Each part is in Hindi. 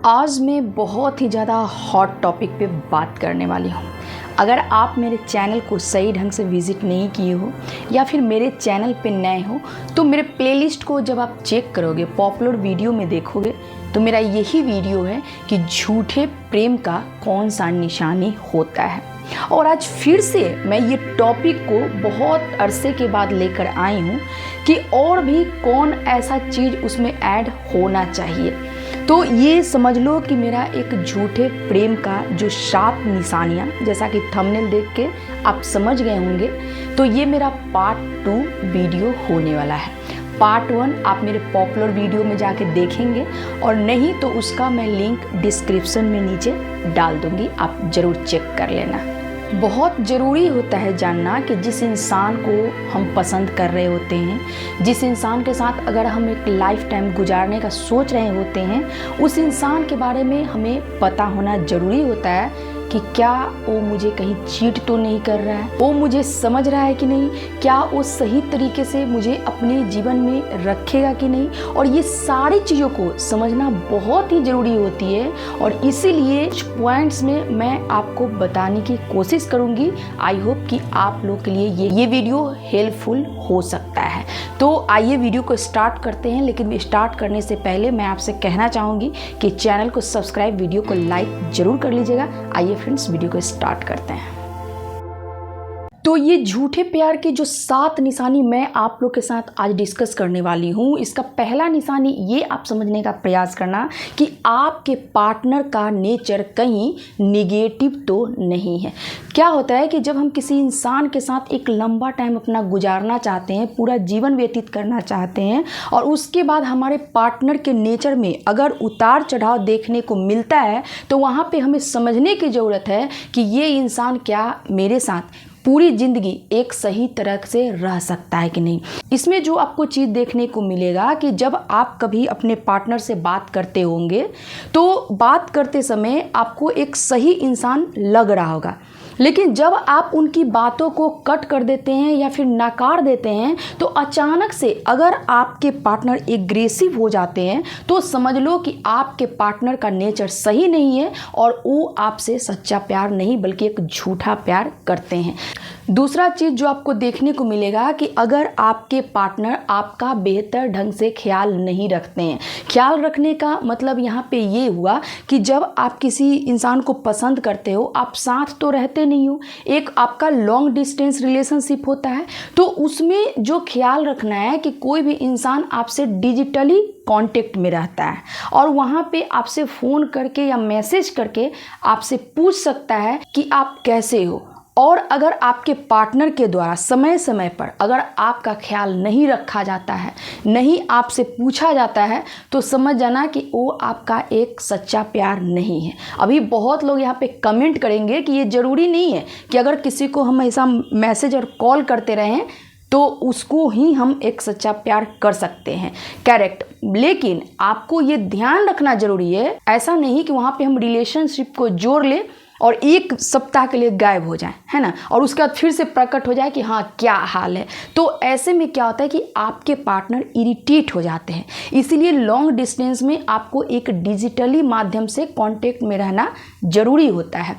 आज मैं बहुत ही ज़्यादा हॉट टॉपिक पे बात करने वाली हूँ। अगर आप मेरे चैनल को सही ढंग से विज़िट नहीं किए हो या फिर मेरे चैनल पे नए हो तो मेरे प्लेलिस्ट को जब आप चेक करोगे, पॉपुलर वीडियो में देखोगे तो मेरा यही वीडियो है कि झूठे प्रेम का कौन सा निशानी होता है। और आज फिर से मैं ये टॉपिक को बहुत अरसे के बाद लेकर आई हूँ कि और भी कौन ऐसा चीज़ उसमें ऐड होना चाहिए। तो ये समझ लो कि मेरा एक झूठे प्रेम का जो 7 निशानियाँ, जैसा कि थंबनेल देख के आप समझ गए होंगे, तो ये मेरा पार्ट 2 वीडियो होने वाला है। पार्ट 1 आप मेरे पॉपुलर वीडियो में जाके देखेंगे और नहीं तो उसका मैं लिंक डिस्क्रिप्शन में नीचे डाल दूँगी, आप ज़रूर चेक कर लेना। बहुत ज़रूरी होता है जानना कि जिस इंसान को हम पसंद कर रहे होते हैं, जिस इंसान के साथ अगर हम एक लाइफ टाइम गुजारने का सोच रहे होते हैं, उस इंसान के बारे में हमें पता होना ज़रूरी होता है कि क्या वो मुझे कहीं चीट तो नहीं कर रहा है, वो मुझे समझ रहा है कि नहीं, क्या वो सही तरीके से मुझे अपने जीवन में रखेगा कि नहीं। और ये सारी चीज़ों को समझना बहुत ही ज़रूरी होती है और इसीलिए कुछ पॉइंट्स में मैं आपको बताने की कोशिश करूँगी। आई होप कि आप लोग के लिए ये वीडियो हेल्पफुल हो सकता है। तो आइए वीडियो को स्टार्ट करते हैं, लेकिन स्टार्ट करने से पहले मैं आपसे कहना चाहूँगी कि चैनल को सब्सक्राइब, वीडियो को लाइक ज़रूर कर लीजिएगा। आइए फ्रेंड्स वीडियो को स्टार्ट करते हैं। तो ये झूठे प्यार की जो 7 निशानी मैं आप लोग के साथ आज डिस्कस करने वाली हूँ, इसका पहला निशानी ये आप समझने का प्रयास करना कि आपके पार्टनर का नेचर कहीं निगेटिव तो नहीं है। क्या होता है कि जब हम किसी इंसान के साथ एक लंबा टाइम अपना गुजारना चाहते हैं, पूरा जीवन व्यतीत करना चाहते हैं और उसके बाद हमारे पार्टनर के नेचर में अगर उतार चढ़ाव देखने को मिलता है तो वहाँ पे हमें समझने की ज़रूरत है कि ये इंसान क्या मेरे साथ पूरी ज़िंदगी एक सही तरह से रह सकता है कि नहीं। इसमें जो आपको चीज़ देखने को मिलेगा कि जब आप कभी अपने पार्टनर से बात करते होंगे तो बात करते समय आपको एक सही इंसान लग रहा होगा, लेकिन जब आप उनकी बातों को कट कर देते हैं या फिर नकार देते हैं तो अचानक से अगर आपके पार्टनर एग्रेसिव हो जाते हैं तो समझ लो कि आपके पार्टनर का नेचर सही नहीं है और वो आपसे सच्चा प्यार नहीं बल्कि एक झूठा प्यार करते हैं। दूसरा चीज़ जो आपको देखने को मिलेगा कि अगर आपके पार्टनर आपका बेहतर ढंग से ख्याल नहीं रखते हैं। ख्याल रखने का मतलब यहाँ पे ये हुआ कि जब आप किसी इंसान को पसंद करते हो, आप साथ तो रहते नहीं हो, एक आपका लॉन्ग डिस्टेंस रिलेशनशिप होता है, तो उसमें जो ख्याल रखना है कि कोई भी इंसान आपसे डिजिटली कांटेक्ट में रहता है और वहाँ पे आपसे फ़ोन करके या मैसेज करके आपसे पूछ सकता है कि आप कैसे हो। और अगर आपके पार्टनर के द्वारा समय समय पर अगर आपका ख्याल नहीं रखा जाता है, नहीं आपसे पूछा जाता है, तो समझ जाना कि वो आपका एक सच्चा प्यार नहीं है। अभी बहुत लोग यहाँ पे कमेंट करेंगे कि ये ज़रूरी नहीं है कि अगर किसी को हम ऐसा मैसेज और कॉल करते रहें तो उसको ही हम एक सच्चा प्यार कर सकते हैं। करेक्ट, लेकिन आपको ये ध्यान रखना ज़रूरी है, ऐसा नहीं कि वहाँ पे हम रिलेशनशिप को जोड़ लें और 1 सप्ताह के लिए गायब हो जाए, है ना, और उसके बाद फिर से प्रकट हो जाए कि हाँ क्या हाल है। तो ऐसे में क्या होता है कि आपके पार्टनर इरिटेट हो जाते हैं। इसीलिए लॉन्ग डिस्टेंस में आपको एक डिजिटली माध्यम से कांटेक्ट में रहना ज़रूरी होता है।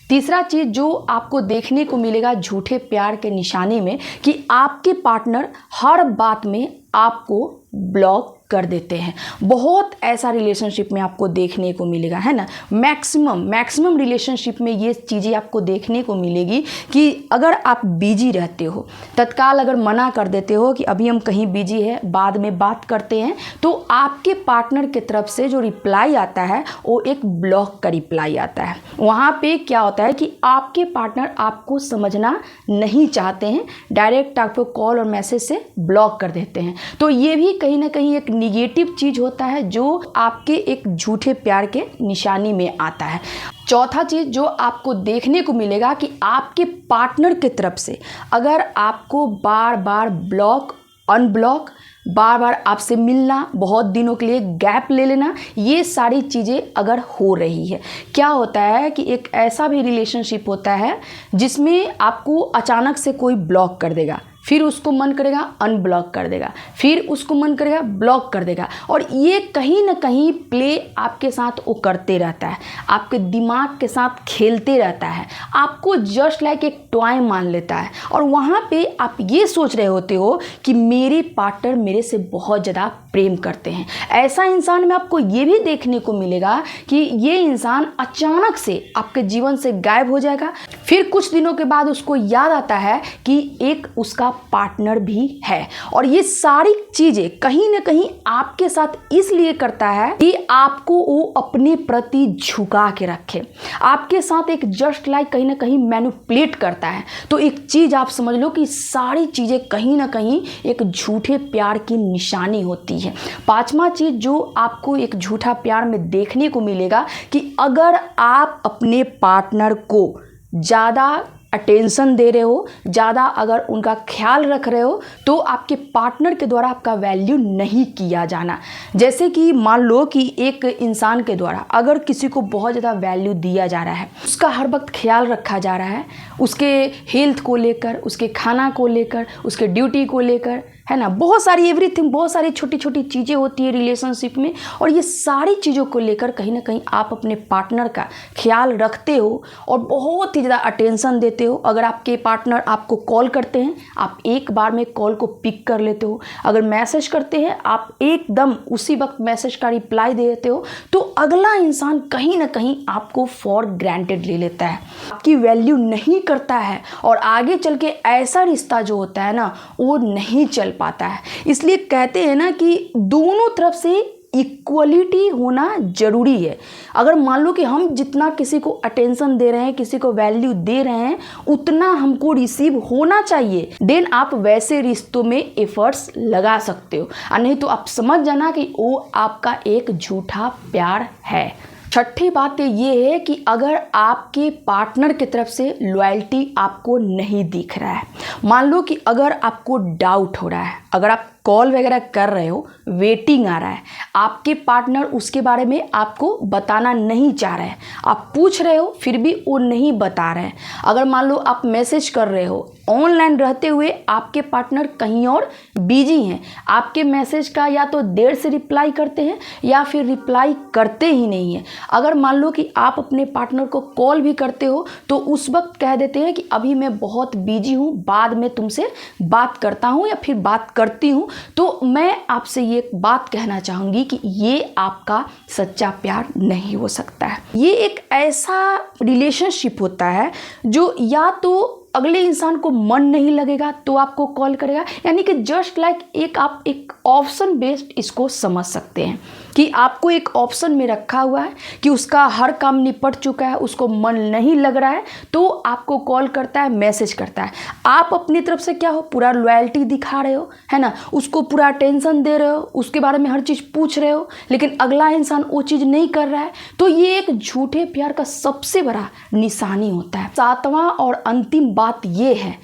तीसरा चीज़ जो आपको देखने को मिलेगा झूठे प्यार के निशानी में कि आपके पार्टनर हर बात में आपको ब्लॉक कर देते हैं। बहुत ऐसा रिलेशनशिप में आपको देखने को मिलेगा, है ना। मैक्सिमम रिलेशनशिप में ये चीज़ें आपको देखने को मिलेगी कि अगर आप बिजी रहते हो, तत्काल अगर मना कर देते हो कि अभी हम कहीं बिजी है, बाद में बात करते हैं, तो आपके पार्टनर की तरफ से जो रिप्लाई आता है वो एक ब्लॉक का रिप्लाई आता है। वहाँ पे क्या होता है कि आपके पार्टनर आपको समझना नहीं चाहते हैं, डायरेक्ट आपको कॉल और मैसेज से ब्लॉक कर देते हैं। तो ये भी कहीं ना कहीं एक निगेटिव चीज़ होता है जो आपके एक झूठे प्यार के निशानी में आता है। चौथा चीज़ जो आपको देखने को मिलेगा कि आपके पार्टनर की तरफ से अगर आपको बार बार ब्लॉक, अनब्लॉक, बार बार आपसे मिलना, बहुत दिनों के लिए गैप ले लेना, ये सारी चीज़ें अगर हो रही है, क्या होता है कि एक ऐसा भी रिलेशनशिप होता है जिसमें आपको अचानक से कोई ब्लॉक कर देगा, फिर उसको मन करेगा अनब्लॉक कर देगा, फिर उसको मन करेगा ब्लॉक कर देगा। और ये कहीं ना कहीं प्ले आपके साथ वो करते रहता है, आपके दिमाग के साथ खेलते रहता है, आपको जस्ट लाइक एक टॉय मान लेता है। और वहाँ पे आप ये सोच रहे होते हो कि मेरे पार्टनर मेरे से बहुत ज़्यादा प्रेम करते हैं। ऐसा इंसान में आपको ये भी देखने को मिलेगा कि ये इंसान अचानक से आपके जीवन से गायब हो जाएगा। फिर कुछ दिनों के बाद उसको याद आता है कि एक उसका पार्टनर भी है। और ये सारी चीज़ें कहीं ना कहीं आपके साथ इसलिए करता है कि आपको वो अपने प्रति झुका के रखे, आपके साथ एक जस्ट लाइक कहीं ना कहीं मैनिपुलेट करता है। तो एक चीज़ आप समझ लो कि सारी चीज़ें कहीं ना कहीं एक झूठे प्यार की निशानी होती है। पांचवा चीज़ जो आपको एक झूठा प्यार में देखने को मिलेगा कि अगर आप अपने पार्टनर को ज़्यादा अटेंशन दे रहे हो, ज़्यादा अगर उनका ख्याल रख रहे हो, तो आपके पार्टनर के द्वारा आपका वैल्यू नहीं किया जाना। जैसे कि मान लो कि एक इंसान के द्वारा अगर किसी को बहुत ज़्यादा वैल्यू दिया जा रहा है, उसका हर वक्त ख्याल रखा जा रहा है, उसके हेल्थ को लेकर, उसके खाना को लेकर, उसके ड्यूटी को लेकर, है ना, बहुत सारी एवरीथिंग, बहुत सारी छोटी छोटी चीज़ें होती है रिलेशनशिप में। और ये सारी चीज़ों को लेकर कहीं ना कहीं आप अपने पार्टनर का ख्याल रखते हो और बहुत ही ज़्यादा अटेंशन देते हो। अगर आपके पार्टनर आपको कॉल करते हैं, आप एक बार में कॉल को पिक कर लेते हो। अगर मैसेज करते हैं, आप एकदम उसी वक्त मैसेज का रिप्लाई दे देते हो। तो अगला इंसान कहीं ना कहीं आपको फॉर ग्रांटेड ले लेता है, आपकी वैल्यू नहीं करता है, और आगे चल के ऐसा रिश्ता जो होता है ना, वो नहीं चल पाता है। इसलिए कहते हैं ना कि दोनों तरफ से इक्वलिटी होना जरूरी है। अगर मान लो कि हम जितना किसी को अटेंशन दे रहे हैं, किसी को वैल्यू दे रहे हैं, उतना हमको रिसीव होना चाहिए, देन आप वैसे रिश्तों में एफर्ट्स लगा सकते हो। और नहीं तो आप समझ जाना कि वो आपका एक झूठा प्यार है। छठी बात ये है कि अगर आपके पार्टनर की तरफ से लॉयल्टी आपको नहीं दिख रहा है, मान लो कि अगर आपको डाउट हो रहा है, अगर आप कॉल वगैरह कर रहे हो, वेटिंग आ रहा है, आपके पार्टनर उसके बारे में आपको बताना नहीं चाह रहे हैं, आप पूछ रहे हो फिर भी वो नहीं बता रहे हैं। अगर मान लो आप मैसेज कर रहे हो, ऑनलाइन रहते हुए आपके पार्टनर कहीं और बिजी हैं, आपके मैसेज का या तो देर से रिप्लाई करते हैं या फिर रिप्लाई करते ही नहीं हैं। अगर मान लो कि आप अपने पार्टनर को कॉल भी करते हो तो उस वक्त कह देते हैं कि अभी मैं बहुत बिजी हूँ, बाद में तुमसे बात करता हूँ या फिर बात करती हूँ। तो मैं आपसे ये बात कहना चाहूँगी कि ये आपका सच्चा प्यार नहीं हो सकता है। ये एक ऐसा रिलेशनशिप होता है जो या तो अगले इंसान को मन नहीं लगेगा तो आपको कॉल करेगा, यानी कि जस्ट लाइक आप एक ऑप्शन बेस्ड इसको समझ सकते हैं कि आपको एक ऑप्शन में रखा हुआ है कि उसका हर काम निपट चुका है, उसको मन नहीं लग रहा है तो आपको कॉल करता है, मैसेज करता है। आप अपनी तरफ से क्या हो, पूरा लॉयल्टी दिखा रहे हो, है ना, उसको पूरा अटेंशन दे रहे हो, उसके बारे में हर चीज़ पूछ रहे हो, लेकिन अगला इंसान वो चीज़ नहीं कर रहा है। तो ये एक झूठे प्यार का सबसे बड़ा निशानी होता है। सातवां और अंतिम बात ये है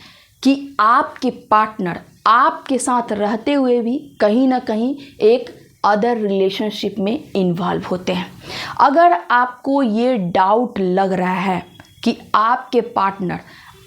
कि आपके पार्टनर आपके साथ रहते हुए भी कहीं ना कहीं एक अदर रिलेशनशिप में इन्वॉल्व होते हैं। अगर आपको ये डाउट लग रहा है कि आपके पार्टनर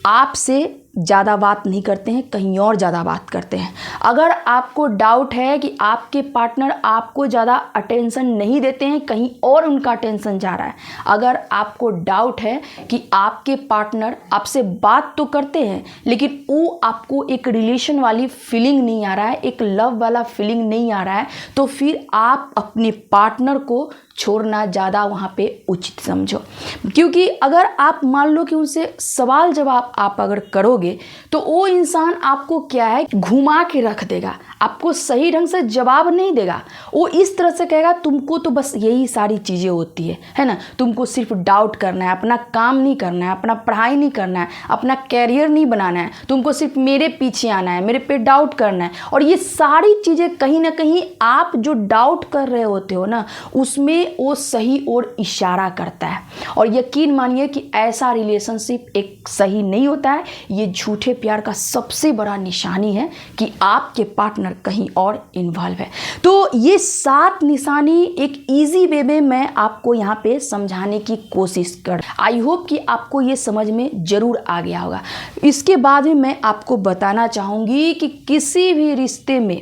आपसे ज़्यादा बात नहीं करते हैं, कहीं और ज़्यादा बात करते हैं, अगर आपको डाउट है कि आपके पार्टनर आपको ज़्यादा अटेंशन नहीं देते हैं, कहीं और उनका अटेंशन जा रहा है, अगर आपको डाउट है कि आपके पार्टनर आपसे बात तो करते हैं लेकिन वो आपको एक रिलेशन वाली फीलिंग नहीं आ रहा है, एक लव वाला फीलिंग नहीं आ रहा है, तो फिर आप अपने पार्टनर को छोड़ना ज़्यादा वहाँ पे उचित समझो। क्योंकि अगर आप मान लो कि उनसे सवाल जवाब आप अगर करोगे तो वो इंसान आपको क्या है, घुमा के रख देगा, आपको सही ढंग से जवाब नहीं देगा। वो इस तरह से कहेगा तुमको तो बस यही सारी चीज़ें होती है ना, तुमको सिर्फ डाउट करना है, अपना काम नहीं करना है, अपना पढ़ाई नहीं करना है, अपना कैरियर नहीं बनाना है, तुमको सिर्फ मेरे पीछे आना है, मेरे पे डाउट करना है। और ये सारी चीज़ें कहीं ना कहीं आप जो डाउट कर रहे होते हो ना, उसमें वो सही और इशारा करता है। और यकीन मानिए कि ऐसा रिलेशनशिप एक सही नहीं होता है, ये झूठे प्यार का सबसे बड़ा निशानी है कि आपके पार्टनर कहीं और इन्वॉल्व है। तो ये 7 निशानी एक इजी वे में मैं आपको यहाँ पे समझाने की कोशिश कर, आई होप कि आपको ये समझ में ज़रूर आ गया होगा। इसके बाद में मैं आपको बताना चाहूँगी कि किसी भी रिश्ते में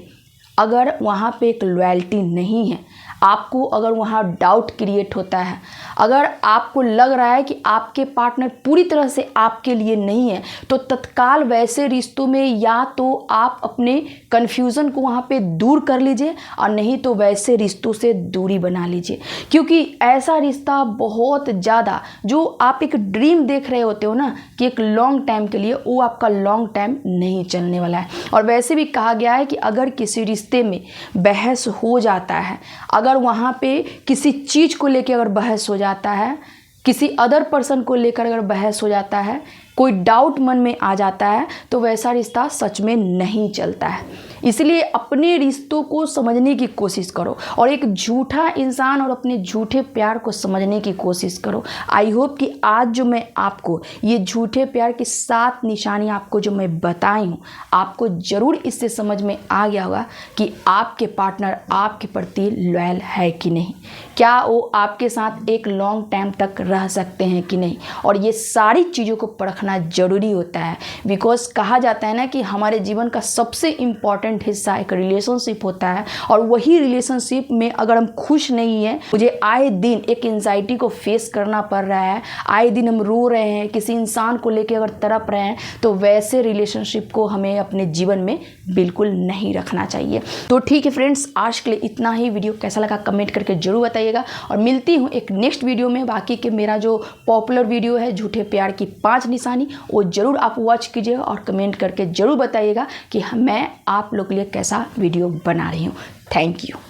अगर वहाँ पे एक लॉयल्टी नहीं है, आपको अगर वहाँ डाउट क्रिएट होता है, अगर आपको लग रहा है कि आपके पार्टनर पूरी तरह से आपके लिए नहीं है, तो तत्काल वैसे रिश्तों में या तो आप अपने कन्फ्यूज़न को वहाँ पे दूर कर लीजिए और नहीं तो वैसे रिश्तों से दूरी बना लीजिए। क्योंकि ऐसा रिश्ता बहुत ज़्यादा, जो आप एक ड्रीम देख रहे होते हो ना कि एक लॉन्ग टाइम के लिए, वो आपका लॉन्ग टाइम नहीं चलने वाला है। और वैसे भी कहा गया है कि अगर किसी रिश्ते में बहस हो जाता है, अगर वहाँ पे किसी चीज़ को लेकर अगर बहस हो जाता है, किसी अदर पर्सन को लेकर अगर बहस हो जाता है, कोई डाउट मन में आ जाता है, तो वैसा रिश्ता सच में नहीं चलता है। इसलिए अपने रिश्तों को समझने की कोशिश करो और एक झूठा इंसान और अपने झूठे प्यार को समझने की कोशिश करो। आई होप कि आज जो मैं आपको ये झूठे प्यार की 7 निशानी आपको जो मैं बताई हूँ, आपको ज़रूर इससे समझ में आ गया होगा कि आपके पार्टनर आपके प्रति लॉयल है कि नहीं, क्या वो आपके साथ एक लॉन्ग टाइम तक रह सकते हैं कि नहीं। और ये सारी चीज़ों को परखना ज़रूरी होता है, बिकॉज कहा जाता है ना कि हमारे जीवन का सबसे इम्पॉर्टेंट हिस्सा एक रिलेशनशिप होता है, और वही रिलेशनशिप में अगर हम खुश नहीं हैं, मुझे आए दिन एक एंजाइटी को फेस करना पड़ रहा है, आए दिन हम रो रहे हैं, किसी इंसान को लेकर अगर तड़प रहे हैं, तो वैसे रिलेशनशिप को हमें अपने जीवन में बिल्कुल नहीं रखना चाहिए। तो ठीक है फ्रेंड्स, आज के लिए इतना ही। वीडियो कैसा लगा कमेंट करके जरूर बताइएगा, और मिलती हूँ एक नेक्स्ट वीडियो में। बाकी के मेरा जो पॉपुलर वीडियो है झूठे प्यार की 5 निशानी, वो ज़रूर आप वॉच कीजिएगा और कमेंट करके ज़रूर बताइएगा कि मैं आप लोग के लिए कैसा वीडियो बना रही हूँ। Thank you.